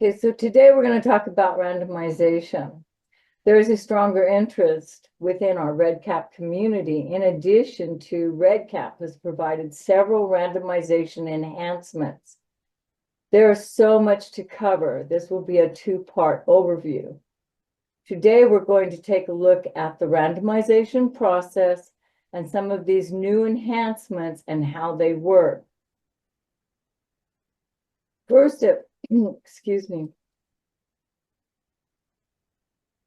Okay, so today we're going to talk about randomization. There is a stronger interest within our REDCap community. In addition to REDCap has provided several randomization enhancements. There is so much to cover. This will be a two-part overview. Today we're going to take a look at the randomization process and some of these new enhancements and how they work. First, excuse me.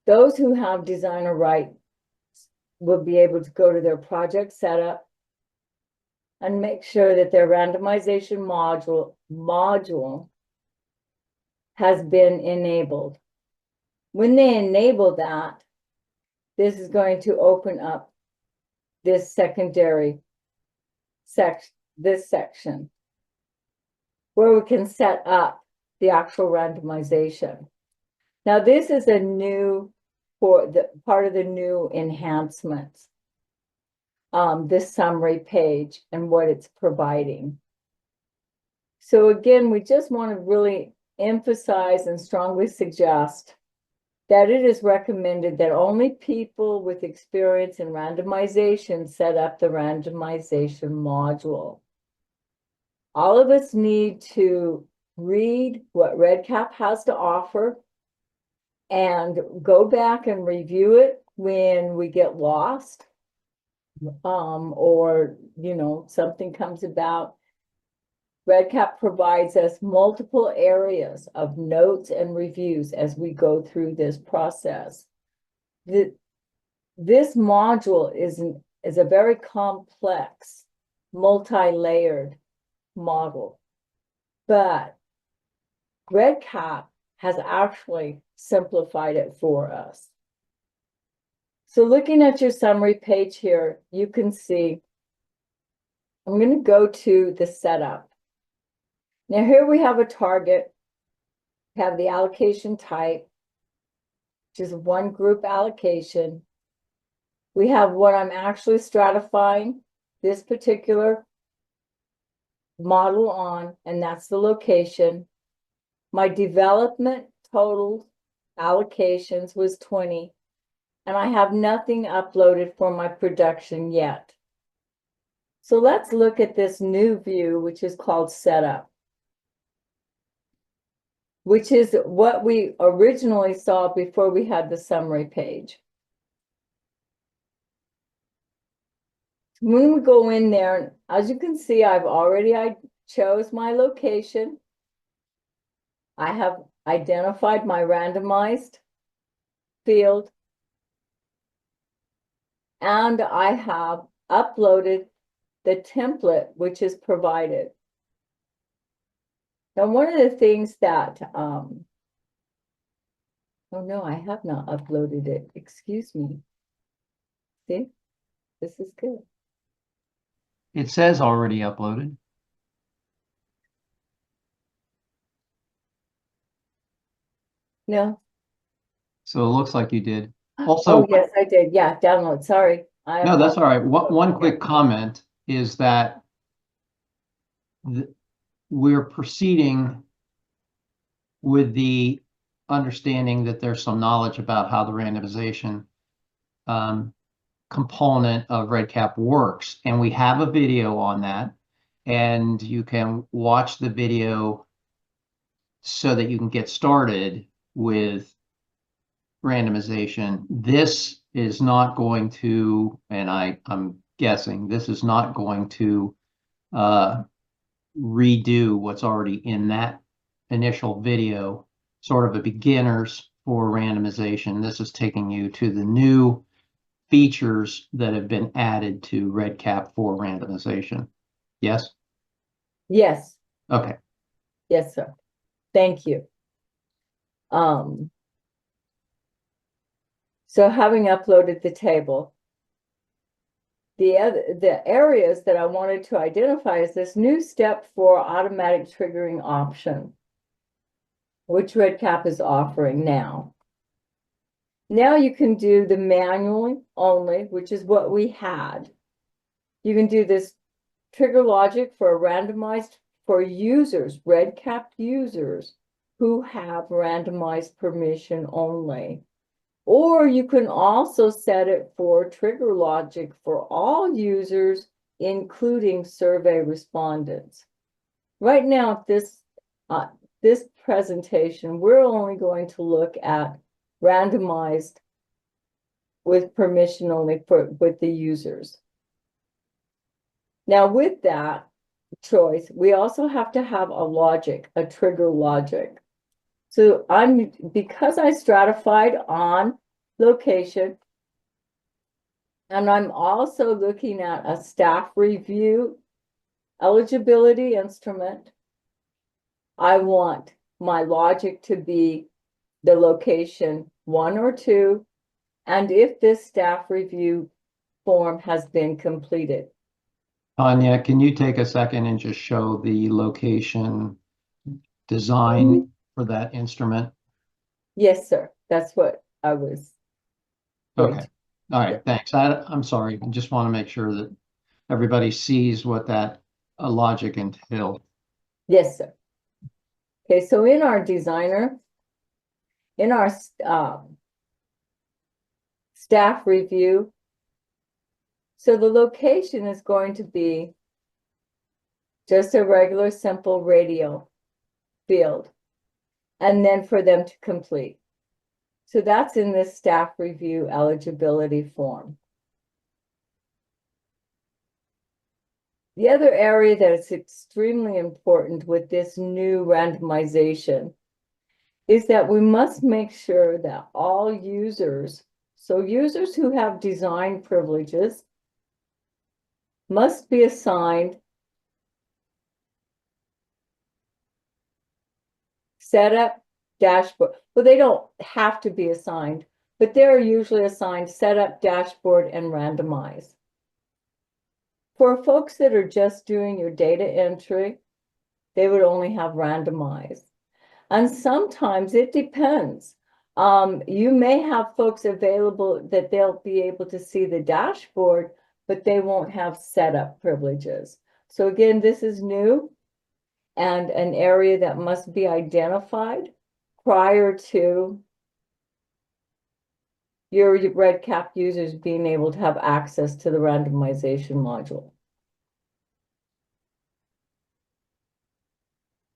Those who have designer rights will be able to go to their project setup and make sure that their randomization module has been enabled. When they enable that, this is going to open up this secondary section where we can set up the actual randomization. Now, this is a new part of the new enhancements, this summary page and what it's providing. So again, we just want to really emphasize and strongly suggest that it is recommended that only people with experience in randomization set up the randomization module. All of us need to read what REDCap has to offer and go back and review it when we get lost, or, something comes about. REDCap provides us multiple areas of notes and reviews as we go through this process. This module is a very complex, multi-layered model, but REDCap has actually simplified it for us. So looking at your summary page here, you can see, I'm going to go to the setup. Now here we have a target, we have the allocation type, which is one group allocation. We have what I'm actually stratifying this particular model on, and that's the location. My development total allocations was 20, and I have nothing uploaded for my production yet. So let's look at this new view, which is called Setup, which is what we originally saw before we had the summary page. When we go in there, as you can see, I chose my location. I have identified my randomized field, and I have uploaded the template which is provided. Now, one of the things that, oh no, I have not uploaded it. Excuse me. See, this is good. It says already uploaded. No. So it looks like you did. Also, oh yes, I did. Yeah, download. Sorry. No, that's all right. One quick comment is that we're proceeding with the understanding that there's some knowledge about how the randomization component of REDCap works. And we have a video on that, and you can watch the video so that you can get started with randomization. This is not going to, and I'm guessing this is not going to redo what's already in that initial video, sort of a beginners for randomization. This is taking you to the new features that have been added to REDCap for randomization. Yes? Yes. Okay. Yes, sir. Thank you. So having uploaded the table, the areas that I wanted to identify is this new step for automatic triggering option, which REDCap is offering now. Now you can do the manually only, which is what we had. You can do this trigger logic for a randomized for users, REDCap users, who have randomized permission only. Or you can also set it for trigger logic for all users, including survey respondents. Right now, this presentation, we're only going to look at randomized with permission only with the users. Now, with that choice, we also have to have a logic, a trigger logic. So because I stratified on location, and I'm also looking at a staff review eligibility instrument, I want my logic to be the location 1 or 2, and if this staff review form has been completed. Anya, can you take a second and just show the location design for that instrument? Yes, sir. That's what I was. Okay. All right. Thanks. I'm sorry. I just want to make sure that everybody sees what that logic entails. Yes, sir. Okay, so in our designer, in our staff review, so the location is going to be just a regular simple radio field, and then for them to complete. So that's in this staff review eligibility form. The other area that is extremely important with this new randomization is that we must make sure that all users, so users who have design privileges, must be assigned setup dashboard. Well, they don't have to be assigned, but they're usually assigned setup dashboard and randomize. For folks that are just doing your data entry, they would only have randomize. And sometimes it depends. You may have folks available that they'll be able to see the dashboard, but they won't have setup privileges. So again, this is new and an area that must be identified prior to your REDCap users being able to have access to the randomization module.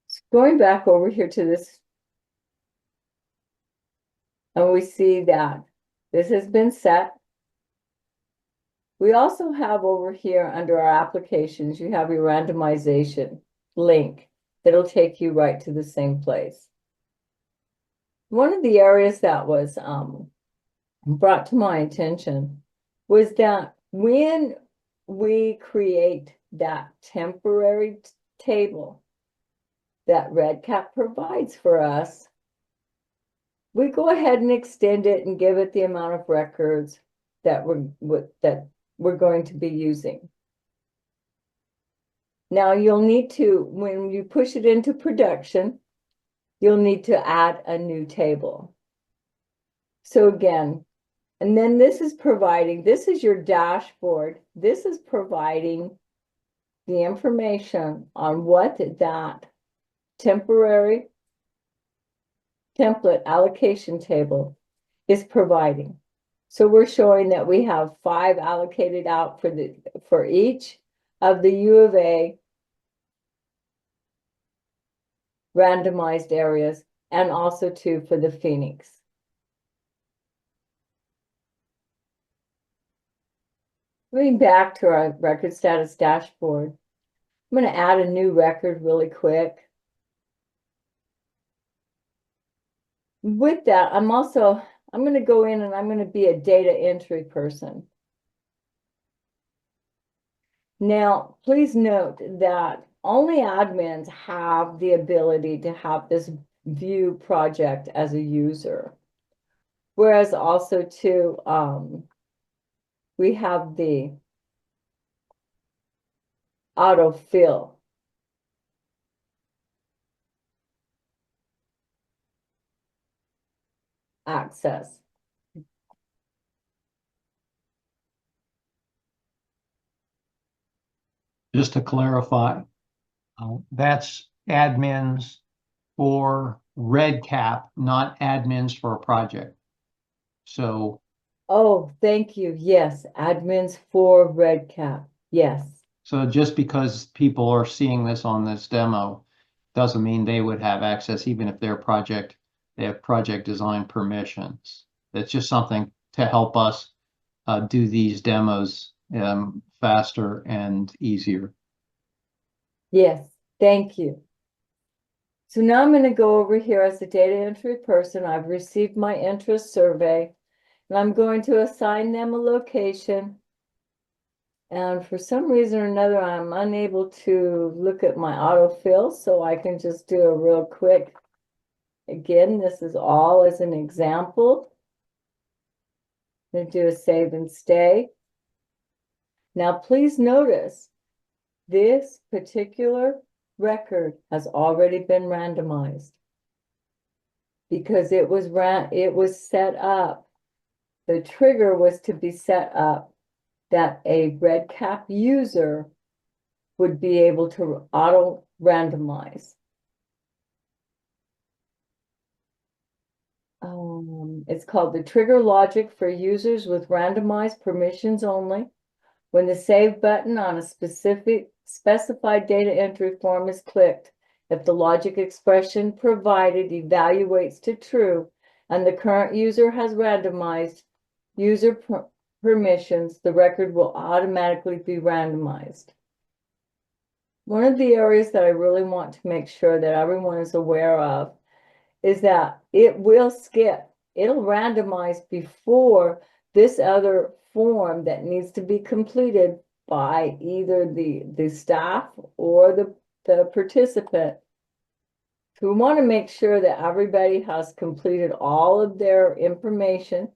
So going back over here to this, and we see that this has been set. We also have over here under our applications, you have your randomization link that'll take you right to the same place. One of the areas that was brought to my attention was that when we create that temporary table that REDCap provides for us, we go ahead and extend it and give it the amount of records that we're going to be using. Now you'll need to, when you push it into production, you'll need to add a new table. So again, and then this is providing, this is your dashboard. This is providing the information on what that temporary template allocation table is providing. So we're showing that we have 5 allocated out for each of the U of A randomized areas, and also 2 for the Phoenix. Going back to our record status dashboard, I'm going to add a new record really quick. With that, I'm going to go in and I'm going to be a data entry person. Now, please note that only admins have the ability to have this view project as a user. Whereas also too, we have the autofill. Access. Just to clarify, that's admins for red cap, not admins for a project. So, Oh, thank you. Yes, admins for Red Cap. Yes. so just because people are seeing this on this demo doesn't mean they would have access, even if their project, they have project design permissions. It's just something to help us do these demos faster and easier. Yes, thank you. So now I'm going to go over here as a data entry person. I've received my interest survey, and I'm going to assign them a location. And for some reason or another, I'm unable to look at my autofill, so I can just do a real quick. Again, this is all as an example. I'm going to do a save and stay. Now, please notice this particular record has already been randomized because it was set up. The trigger was to be set up that a red cap user would be able to auto randomize. It's called the trigger logic for users with randomized permissions only. When the save button on a specified data entry form is clicked, if the logic expression provided evaluates to true and the current user has randomized user permissions, the record will automatically be randomized. One of the areas that I really want to make sure that everyone is aware of is that it will skip. It'll randomize before this other form that needs to be completed by either the staff or the participant. So we want to make sure that everybody has completed all of their information.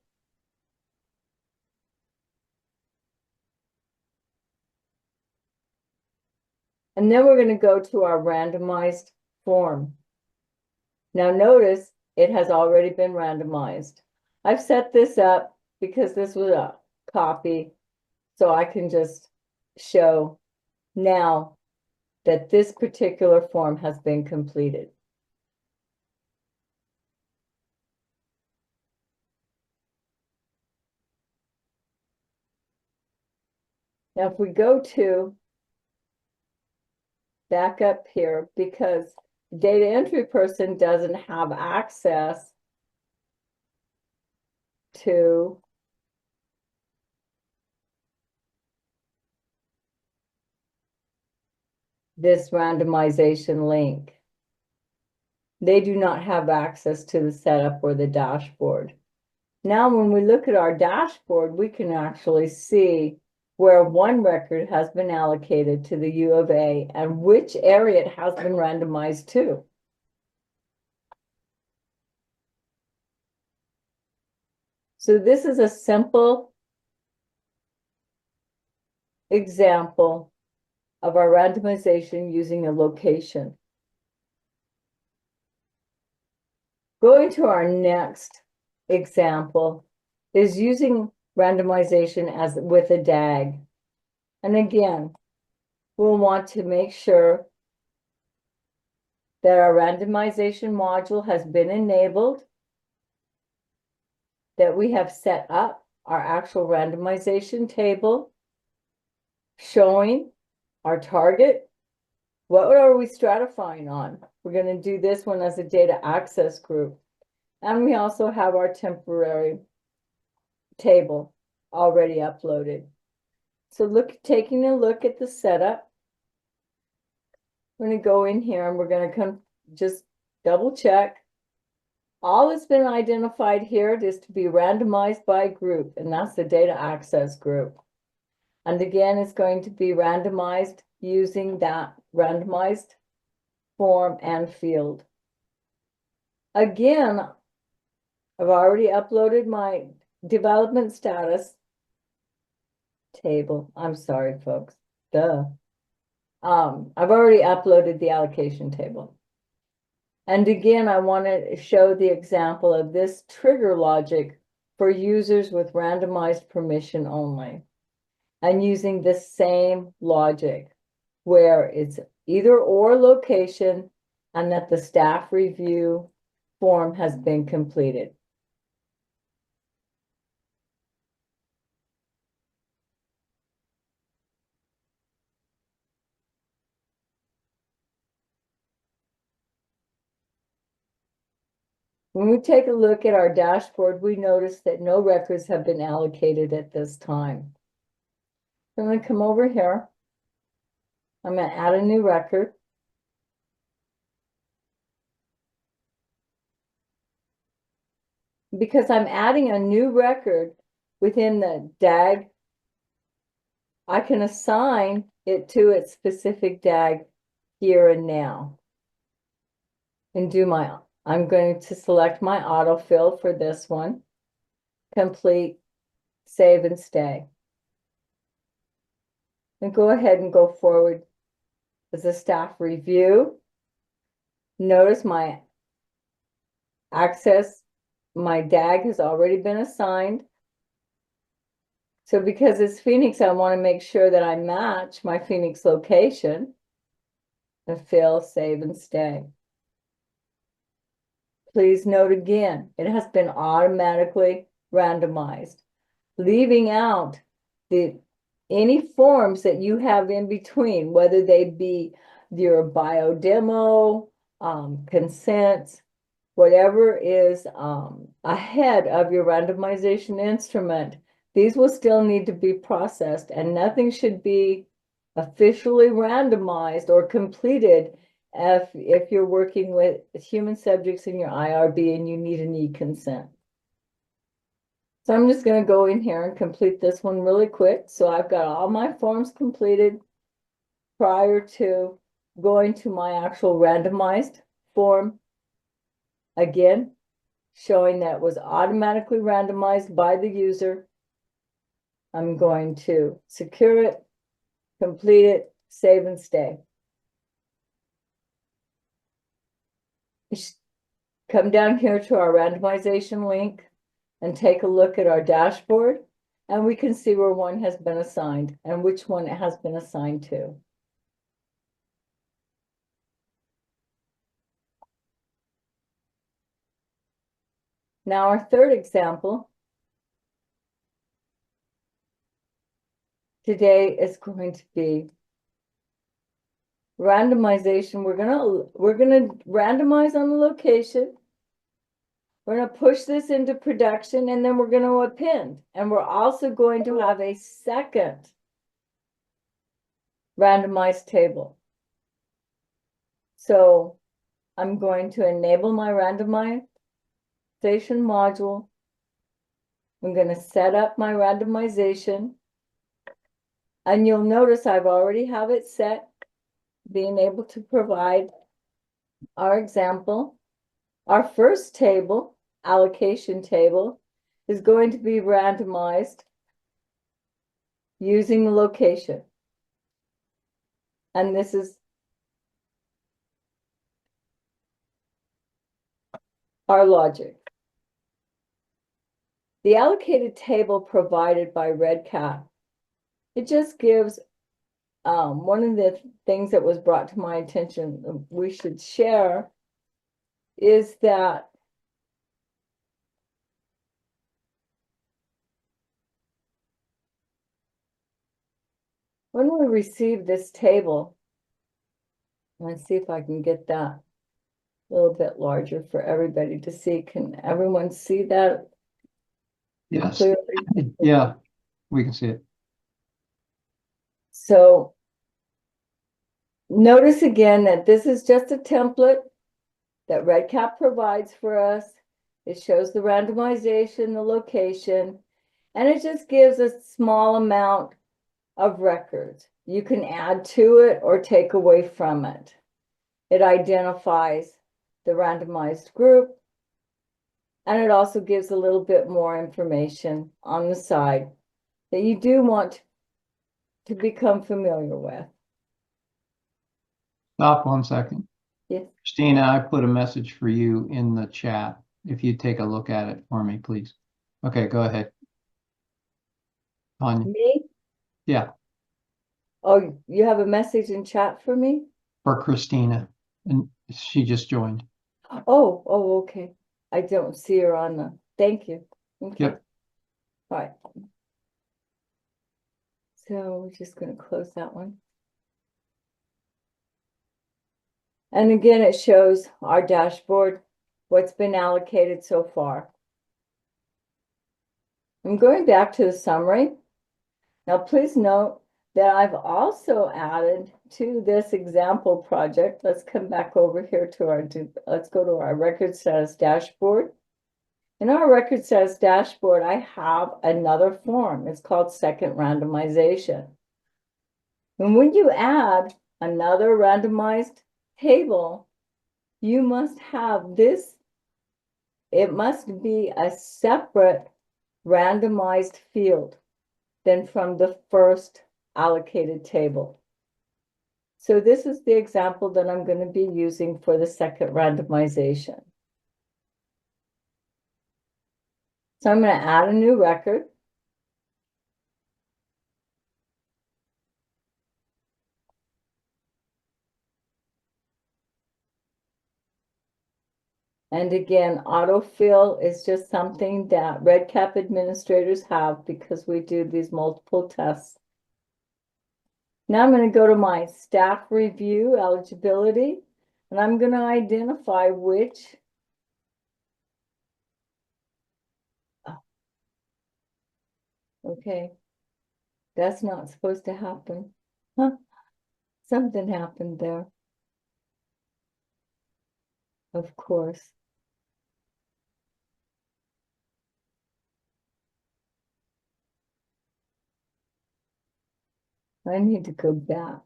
And then we're going to go to our randomized form. Now notice it has already been randomized. I've set this up because this was a copy, so I can just show now that this particular form has been completed. Now, if we go to back up here, because the data entry person doesn't have access to this randomization link. They do not have access to the setup or the dashboard. Now, when we look at our dashboard, we can actually see where one record has been allocated to the U of A and which area it has been randomized to. So this is a simple example of our randomization using a location. Going to our next example is using randomization as with a DAG. And again, we'll want to make sure that our randomization module has been enabled, that we have set up our actual randomization table showing our target. What are we stratifying on? We're going to do this one as a data access group. And we also have our temporary table already uploaded. So taking a look at the setup, we're going to go in here and we're going to just double check. All that's been identified here is to be randomized by group, and that's the data access group. And again, it's going to be randomized using that randomized form and field. Again, I've already uploaded my development status table. I'm sorry, folks. Duh. I've already uploaded the allocation table. And again, I want to show the example of this trigger logic for users with randomized permission only. And using the same logic where it's either or location and that the staff review form has been completed. When we take a look at our dashboard, we notice that no records have been allocated at this time. I'm going to come over here. I'm going to add a new record. Because I'm adding a new record within the DAG, I can assign it to its specific DAG here and now. And I'm going to select my autofill for this one. Complete, save and stay. And go ahead and go forward as a staff review. Notice my DAG has already been assigned. So because it's Phoenix, I want to make sure that I match my Phoenix location. And fill, save, and stay. Please note again, it has been automatically randomized, leaving out any forms that you have in between, whether they be your bio demo, consents, whatever is ahead of your randomization instrument. These will still need to be processed, and nothing should be officially randomized or completed if you're working with human subjects in your IRB and you need an e-consent. So I'm just going to go in here and complete this one really quick. So I've got all my forms completed prior to going to my actual randomized form. Again, showing that it was automatically randomized by the user. I'm going to secure it, complete it, save and stay. Come down here to our randomization link and take a look at our dashboard, and we can see where one has been assigned and which one it has been assigned to. Now our third example today is going to be randomization. We're gonna randomize on the location. We're gonna push this into production, and then we're gonna append. And we're also going to have a second randomized table. So I'm going to enable my randomization module. I'm going to set up my randomization. And you'll notice I've already have it set, being able to provide our example. Our first table, allocation table, is going to be randomized using the location. And this is our logic. The allocated table provided by REDCap, it just gives one of the things that was brought to my attention we should share is that when we receive this table, let's see if I can get that a little bit larger for everybody to see. Can everyone see that? Yes. Clearly? Yeah, we can see it. So notice again that this is just a template that REDCap provides for us. It shows the randomization, the location, and it just gives a small amount of records. You can add to it or take away from it. It identifies the randomized group, and it also gives a little bit more information on the side that you do want to become familiar with. Stop 1 second. Yes. Christina, I put a message for you in the chat. If you take a look at it for me, please. Okay, go ahead. Tanya. Me? Yeah, Oh, you have a message in chat for me? for Christina, and she just joined. Okay. I don't see her on the, thank you. Okay. Yep. All right. So we're just gonna close that one. And again, it shows our dashboard, what's been allocated so far. I'm going back to the summary. Now, please note that I've also added to this example project. Let's come back over here to let's go to our record status dashboard. In our record status dashboard, I have another form. It's called second randomization. And when you add another randomized table, you must have this, it must be a separate randomized field than from the first allocated table. So this is the example that I'm going to be using for the second randomization. So I'm going to add a new record. And again, autofill is just something that REDCap administrators have because we do these multiple tests. Now I'm going to go to my staff review eligibility, and I'm going to identify which okay, that's not supposed to happen. Huh? Something happened there. Of course. I need to go back.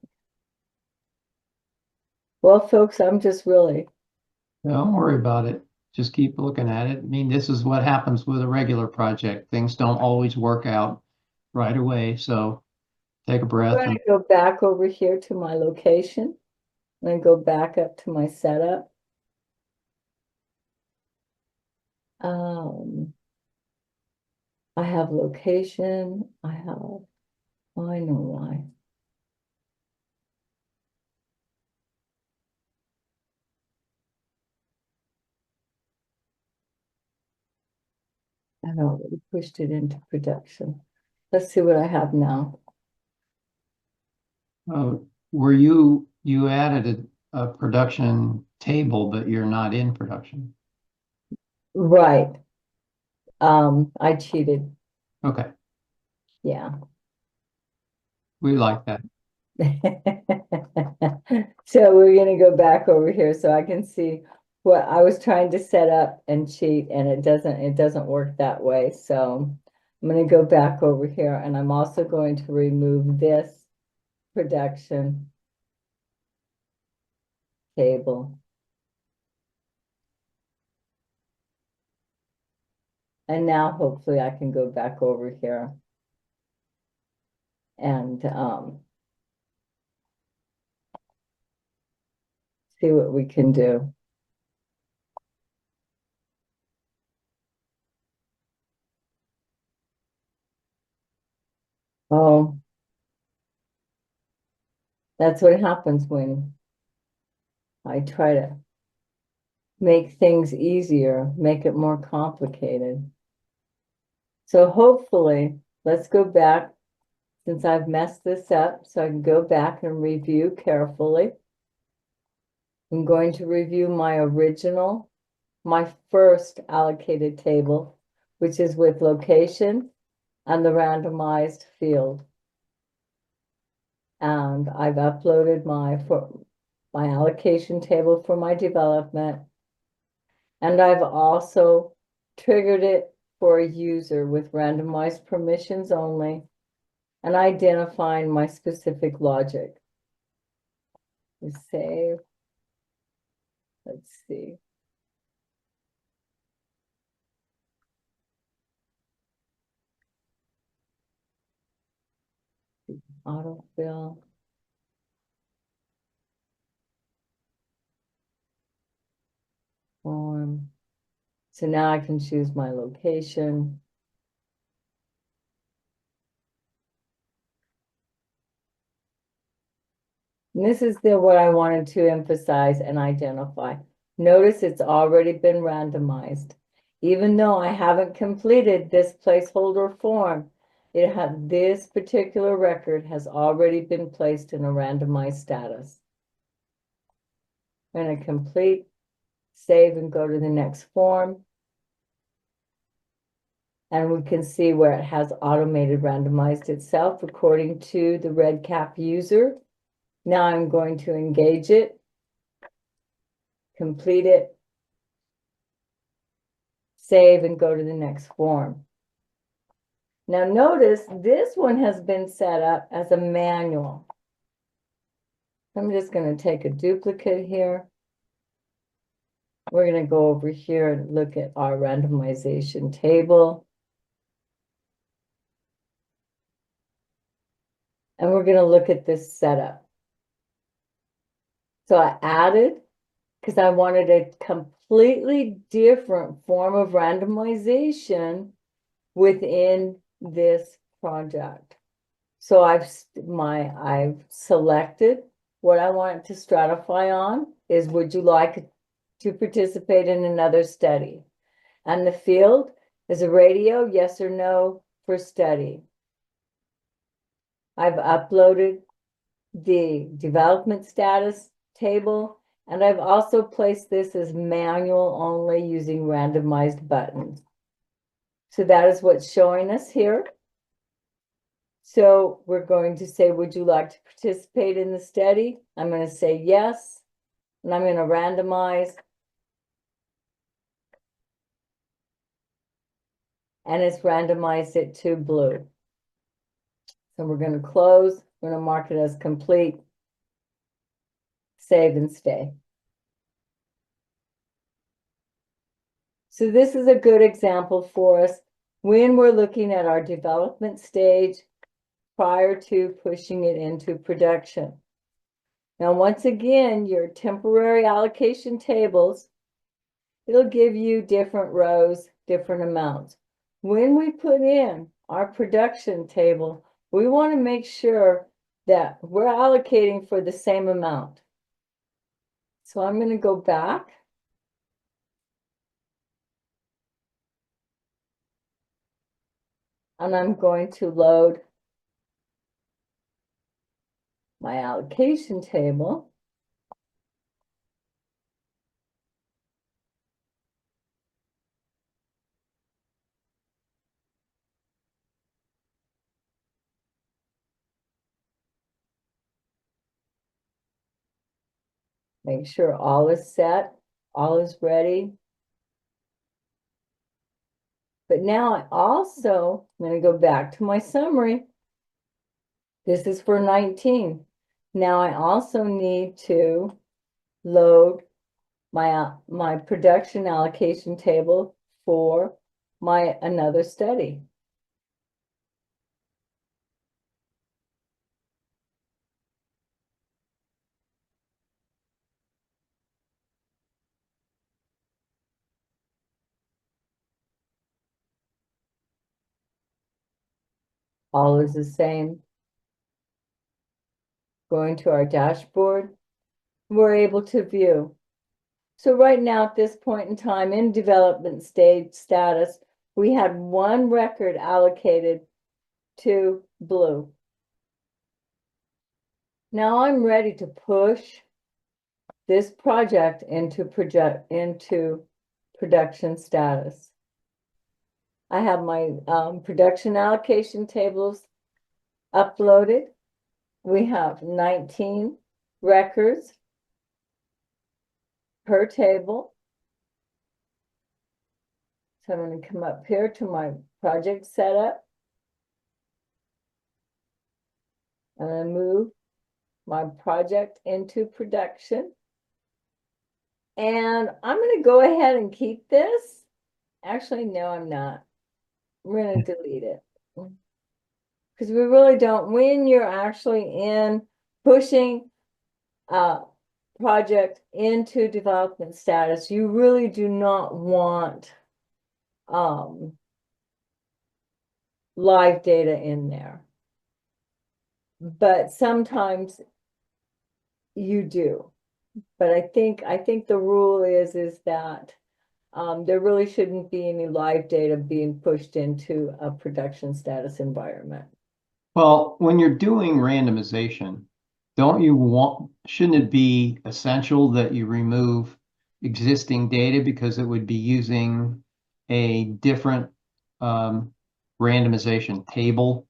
Well, folks, I'm just really, Don't worry about it. Just keep looking at it. I mean, this is what happens with a regular project. Things don't always work out right away. So take a I'm breath going and to go back over here to my location and then go back up to my setup. I have location. Oh, I know why. I've already pushed it into production. Let's see what I have now. were you added a production table, but you're not in production. Right. I cheated. Okay, Yeah. we like that. So we're gonna go back over here so I can see what I was trying to set up and cheat, and it doesn't work that way. So I'm gonna go back over here, and I'm also going to remove this production table. And now hopefully I can go back over here and see what we can do. Oh, that's what happens when I try to make things easier, make it more complicated. So hopefully, let's go back since I've messed this up, so I can go back and review carefully. I'm going to review my first allocated table, which is with location and the randomized field. And I've uploaded my allocation table for my development. And I've also triggered it for a user with randomized permissions only and identifying my specific logic. Save. Let's see. Autofill. Form. So now I can choose my location. And this is what I wanted to emphasize and identify. Notice it's already been randomized. Even though I haven't completed this placeholder form, this particular record has already been placed in a randomized status. I'm going to complete, save, and go to the next form. And we can see where it has automated randomized itself according to the REDCap user. Now I'm going to engage it, complete it, save, and go to the next form. Now notice this one has been set up as a manual. I'm just going to take a duplicate here. We're going to go over here and look at our randomization table. And we're going to look at this setup. So I added, because I wanted a completely different form of randomization within this project. So I've selected what I want it to stratify on is, would you like to participate in another study? And the field is a radio, yes or no, for study. I've uploaded the development status table, and I've also placed this as manual only using randomized buttons. So that is what's showing us here. So we're going to say, would you like to participate in the study? I'm going to say yes, and I'm going to randomize. And it's randomized it to blue. So we're going to close. We're going to mark it as complete. Save and stay. So this is a good example for us when we're looking at our development stage prior to pushing it into production. Now, once again, your temporary allocation tables, it'll give you different rows, different amounts. When we put in our production table, we want to make sure that we're allocating for the same amount. So I'm going to go back. And I'm going to load my allocation table. Make sure all is set, all is ready. But now I'm going to go back to my summary. This is for 19. Now I also need to load my production allocation table for my another study. All is the same. Going to our dashboard, we're able to view. So right now at this point in time in development stage status, we had one record allocated to blue. Now I'm ready to push this project into production status. I have my production allocation tables uploaded. We have 19 records per table. So I'm going to come up here to my project setup. I'm going to move my project into production. And I'm going to go ahead and keep this. Actually, no, I'm not. We're going to delete it. Because we really don't, when you're actually in pushing a project into development status, you really do not want live data in there. But sometimes you do. But I think the rule is that there really shouldn't be any live data being pushed into a production status environment. Well, when you're doing randomization, shouldn't it be essential that you remove existing data because it would be using a different randomization table?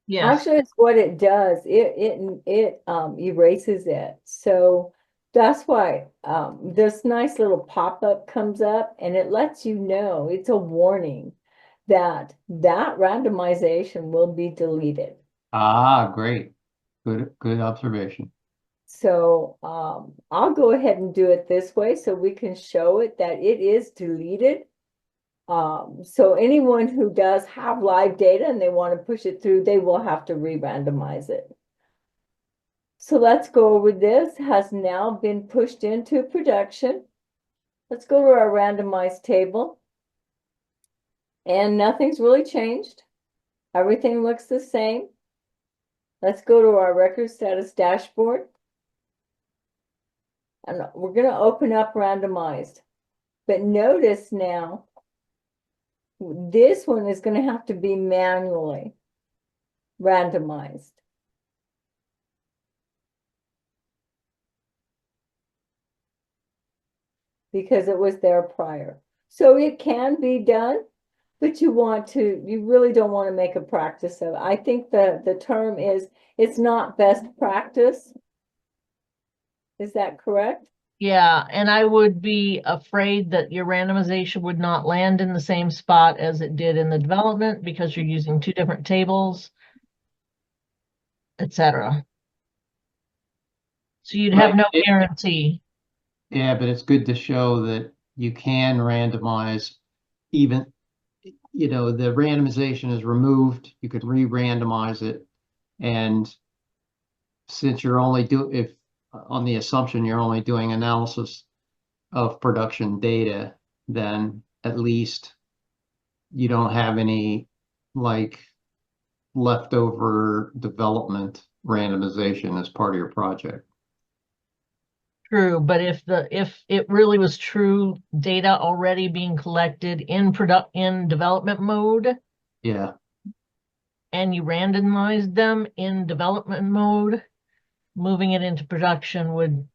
Yes. Actually, it's what it does. It erases it. So that's why this nice little pop-up comes up and it lets you know, it's a warning that randomization will be deleted. Ah, great. Good observation. So I'll go ahead and do it this way so we can show it that it is deleted. So anyone who does have live data and they want to push it through, they will have to re-randomize it. So let's go over this, has now been pushed into production. Let's go to our randomized table. And nothing's really changed. Everything looks the same. Let's go to our record status dashboard. And we're going to open up randomized. But notice now, this one is going to have to be manually randomized. Because it was there prior. So it can be done, but you really don't want to make a practice of it. I think the term is, it's not best practice. Is that correct? Yeah, and I would be afraid that your randomization would not land in the same spot as it did in the development because you're using two different tables, etc. So you'd have Right. no guarantee. Yeah, but it's good to show that you can randomize even, the randomization is removed, you could re-randomize it. And since you're only if on the assumption you're only doing analysis of production data, then at least you don't have any like leftover development randomization as part of your project. True, but if it really was true data already being collected in development mode Yeah, and you randomized them in development mode, moving it into production would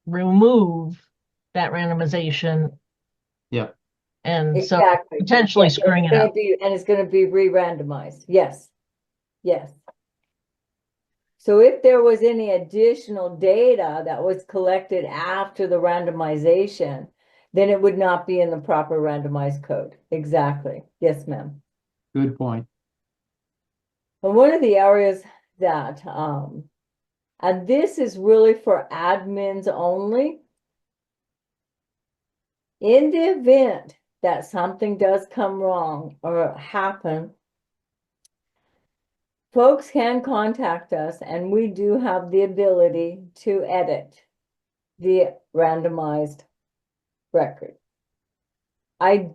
remove that randomization yeah, and so Exactly. potentially Yes, screwing it up. and it's going to be re-randomized. Yes. Yes. So if there was any additional data that was collected after the randomization, then it would not be in the proper randomized code. Exactly. Yes, ma'am. good point. And one of the areas that, and this is really for admins only. In the event that something does come wrong or happen, folks can contact us and we do have the ability to edit the randomized record. I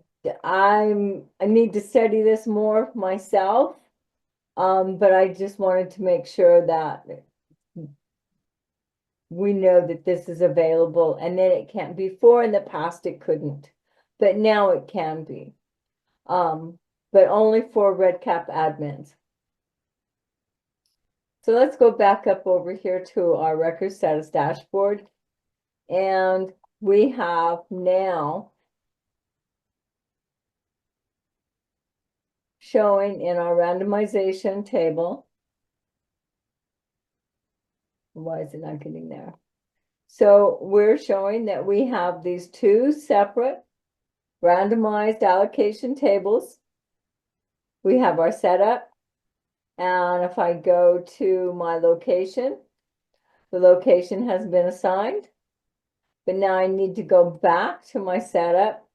need to study this more myself, but I just wanted to make sure that we know that this is available and that it can. Before in the past it couldn't, but now it can be. But only for RedCap admins. So let's go back up over here to our record status dashboard. And we have now showing in our randomization table. Why is it not getting there? So we're showing that we have these two separate randomized allocation tables. We have our setup. And if I go to my location, the location has been assigned. But now I need to go back to my setup,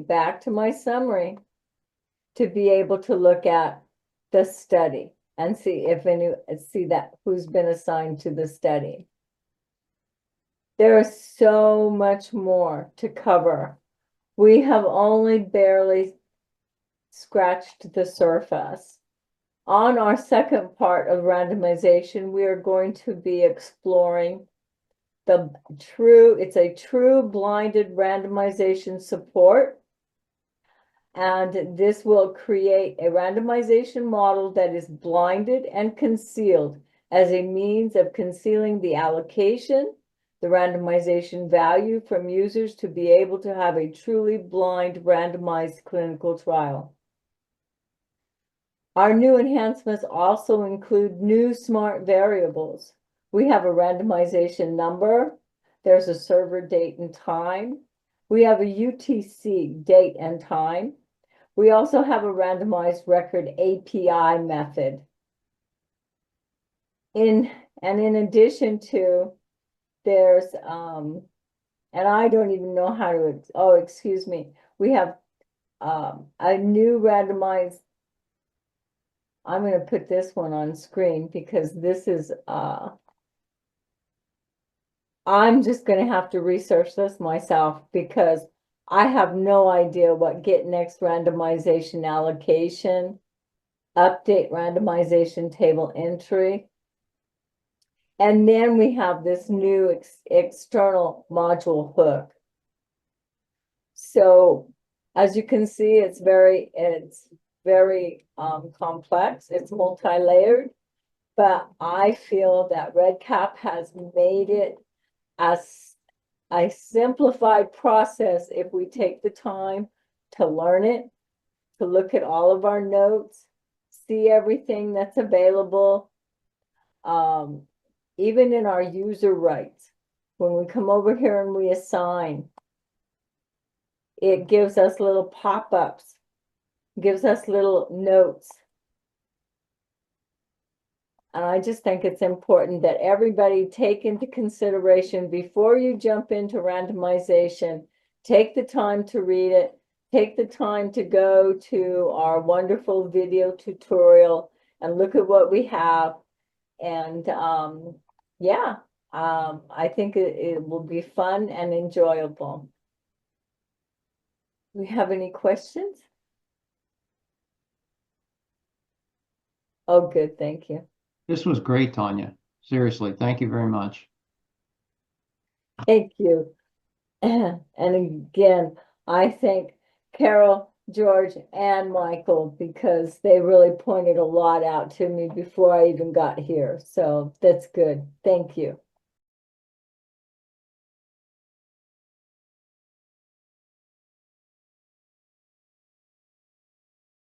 back to my summary to be able to look at the study and see who's been assigned to the study. There is so much more to cover. We have only barely scratched the surface. On our second part of randomization, we are going to be exploring it's a true blinded randomization support. And this will create a randomization model that is blinded and concealed as a means of concealing the allocation, the randomization value from users to be able to have a truly blind randomized clinical trial. Our new enhancements also include new smart variables. We have a randomization number. There's a server date and time. We have a UTC date and time. We also have a randomized record API method. In addition to, there's, and I don't even know how to, oh, excuse me. We have a new randomized, I'm going to put this one on screen because this is, I'm just going to have to research this myself because I have no idea what get next randomization allocation, update randomization table entry. And then we have this new external module hook. So as you can see, it's very complex. It's multi-layered, but I feel that REDCap has made it as a simplified process if we take the time to learn it, to look at all of our notes, see everything that's available. Even in our user rights, when we come over here and we assign, it gives us little pop-ups, gives us little notes. And I just think it's important that everybody take into consideration before you jump into randomization, take the time to read it, take the time to go to our wonderful video tutorial and look at what we have. And yeah, I think it will be fun and enjoyable. Do we have any questions? Oh, good, thank you. This was great, Tanya. Seriously, thank you very much. Thank you. And again, I thank Carol, George, and Michael because they really pointed a lot out to me before I even got here. So that's good. Thank you.